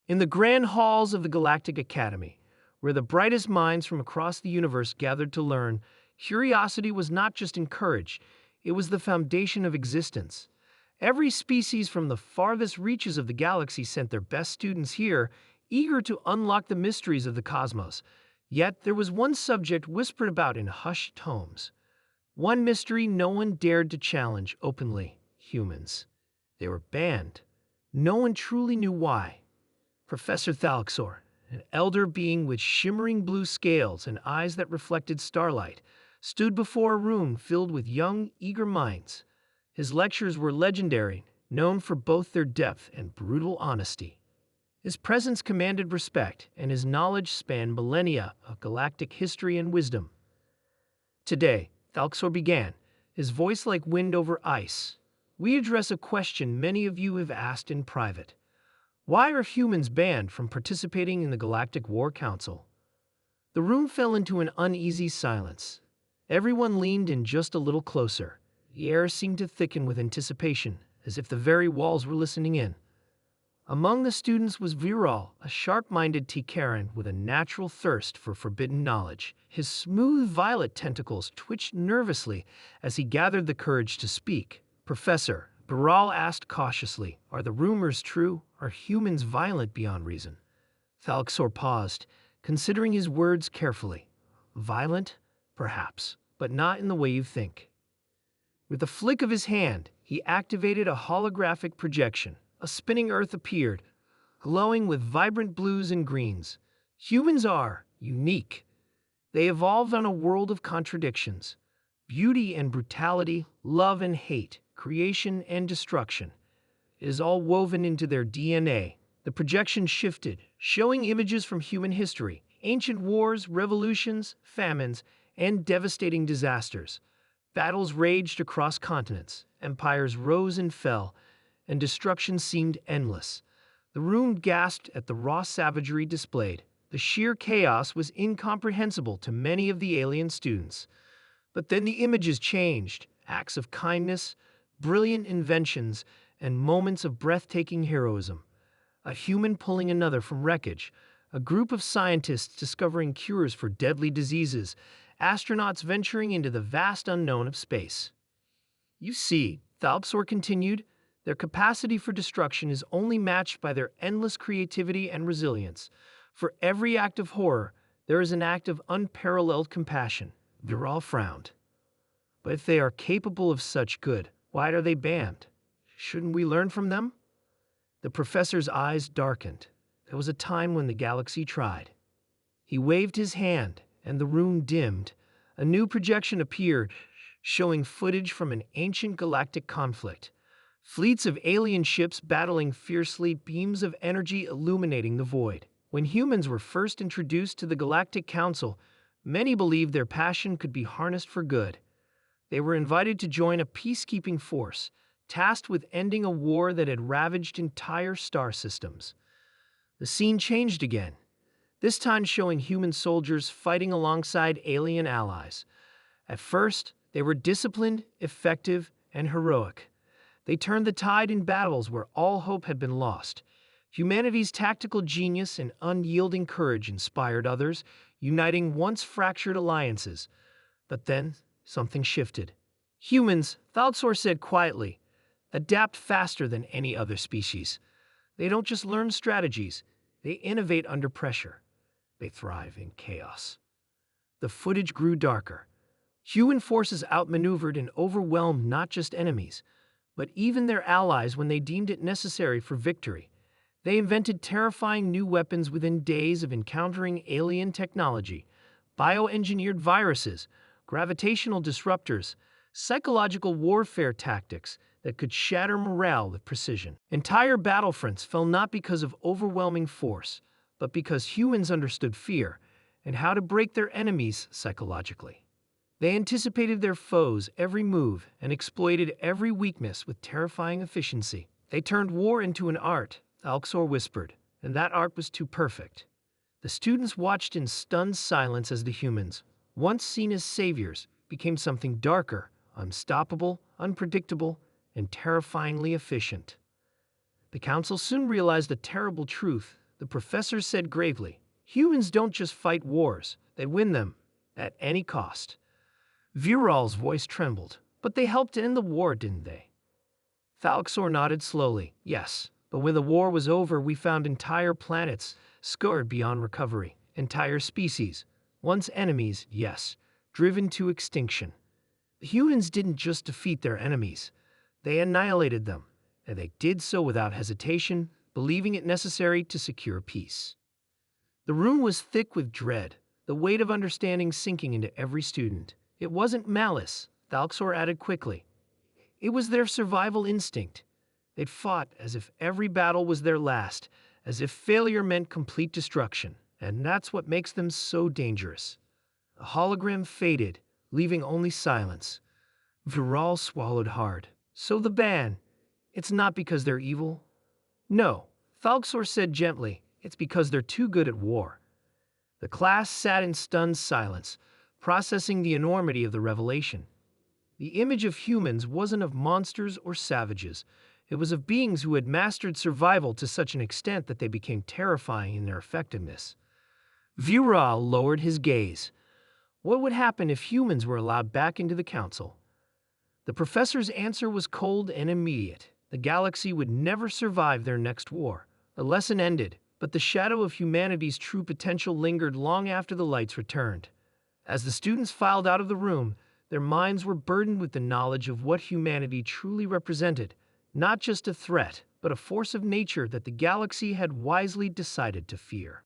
In the grand halls of the Galactic Academy, where the brightest minds from across the universe gathered to learn, curiosity was not just encouraged, it was the foundation of existence. Every species from the farthest reaches of the galaxy sent their best students here, eager to unlock the mysteries of the cosmos. Yet there was one subject whispered about in hushed tomes. One mystery no one dared to challenge openly: humans. They were banned. No one truly knew why. Professor Thalxor, an elder being with shimmering blue scales and eyes that reflected starlight, stood before a room filled with young, eager minds. His lectures were legendary, known for both their depth and brutal honesty. His presence commanded respect, and his knowledge spanned millennia of galactic history and wisdom. Today, Thalxor began, his voice like wind over ice. We address a question many of you have asked in private. Why are humans banned from participating in the Galactic War Council? The room fell into an uneasy silence. Everyone leaned in just a little closer. The air seemed to thicken with anticipation, as if the very walls were listening in. Among the students was Viral, a sharp-minded Tikaran with a natural thirst for forbidden knowledge. His smooth violet tentacles twitched nervously as he gathered the courage to speak. Professor, Viral asked cautiously, are the rumors true? Are humans violent beyond reason? Thalxor paused, considering his words carefully. Violent? Perhaps, but not in the way you think. With a flick of his hand, he activated a holographic projection. A spinning earth appeared, glowing with vibrant blues and greens. Humans are unique. They evolved on a world of contradictions. Beauty and brutality, love and hate, creation and destruction. It is all woven into their DNA. The projection shifted, showing images from human history, ancient wars, revolutions, famines, and devastating disasters. Battles raged across continents, empires rose and fell, and destruction seemed endless. The room gasped at the raw savagery displayed. The sheer chaos was incomprehensible to many of the alien students. But then the images changed. Acts of kindness, brilliant inventions, and moments of breathtaking heroism. A human pulling another from wreckage, a group of scientists discovering cures for deadly diseases, astronauts venturing into the vast unknown of space. You see, Thalxor continued, their capacity for destruction is only matched by their endless creativity and resilience. For every act of horror, there is an act of unparalleled compassion. Viral frowned. But if they are capable of such good, why are they banned? Shouldn't we learn from them? The professor's eyes darkened. There was a time when the galaxy tried. He waved his hand, and the room dimmed. A new projection appeared, showing footage from an ancient galactic conflict. Fleets of alien ships battling fiercely, beams of energy illuminating the void. When humans were first introduced to the Galactic Council, many believed their passion could be harnessed for good. They were invited to join a peacekeeping force, tasked with ending a war that had ravaged entire star systems. The scene changed again, this time showing human soldiers fighting alongside alien allies. At first, they were disciplined, effective, and heroic. They turned the tide in battles where all hope had been lost. Humanity's tactical genius and unyielding courage inspired others, uniting once fractured alliances. But then, something shifted. Humans, Thalxor said quietly, adapt faster than any other species. They don't just learn strategies, they innovate under pressure. They thrive in chaos. The footage grew darker. Human forces outmaneuvered and overwhelmed not just enemies, but even their allies when they deemed it necessary for victory. They invented terrifying new weapons within days of encountering alien technology, bioengineered viruses, gravitational disruptors, psychological warfare tactics that could shatter morale with precision. Entire battlefronts fell not because of overwhelming force, but because humans understood fear and how to break their enemies psychologically. They anticipated their foes' every move and exploited every weakness with terrifying efficiency. They turned war into an art, Thalxor whispered, and that art was too perfect. The students watched in stunned silence as the humans, once seen as saviors, became something darker, unstoppable, unpredictable, and terrifyingly efficient. The council soon realized a terrible truth. The professor said gravely. Humans don't just fight wars, they win them, at any cost. Viral's voice trembled. But they helped end the war, didn't they? Thalxor nodded slowly. Yes, but when the war was over, we found entire planets scarred beyond recovery. Entire species, once enemies, yes, driven to extinction. The humans didn't just defeat their enemies, they annihilated them, and they did so without hesitation, believing it necessary to secure peace. The room was thick with dread, the weight of understanding sinking into every student. It wasn't malice, Thalxor added quickly. It was their survival instinct. They'd fought as if every battle was their last, as if failure meant complete destruction, and that's what makes them so dangerous. The hologram faded, leaving only silence. Viral swallowed hard. So the ban, it's not because they're evil? No, Thalxor said gently, it's because they're too good at war. The class sat in stunned silence, processing the enormity of the revelation. The image of humans wasn't of monsters or savages. It was of beings who had mastered survival to such an extent that they became terrifying in their effectiveness. Viral lowered his gaze. What would happen if humans were allowed back into the council? The professor's answer was cold and immediate. The galaxy would never survive their next war. The lesson ended, but the shadow of humanity's true potential lingered long after the lights returned. As the students filed out of the room, their minds were burdened with the knowledge of what humanity truly represented, not just a threat, but a force of nature that the galaxy had wisely decided to fear.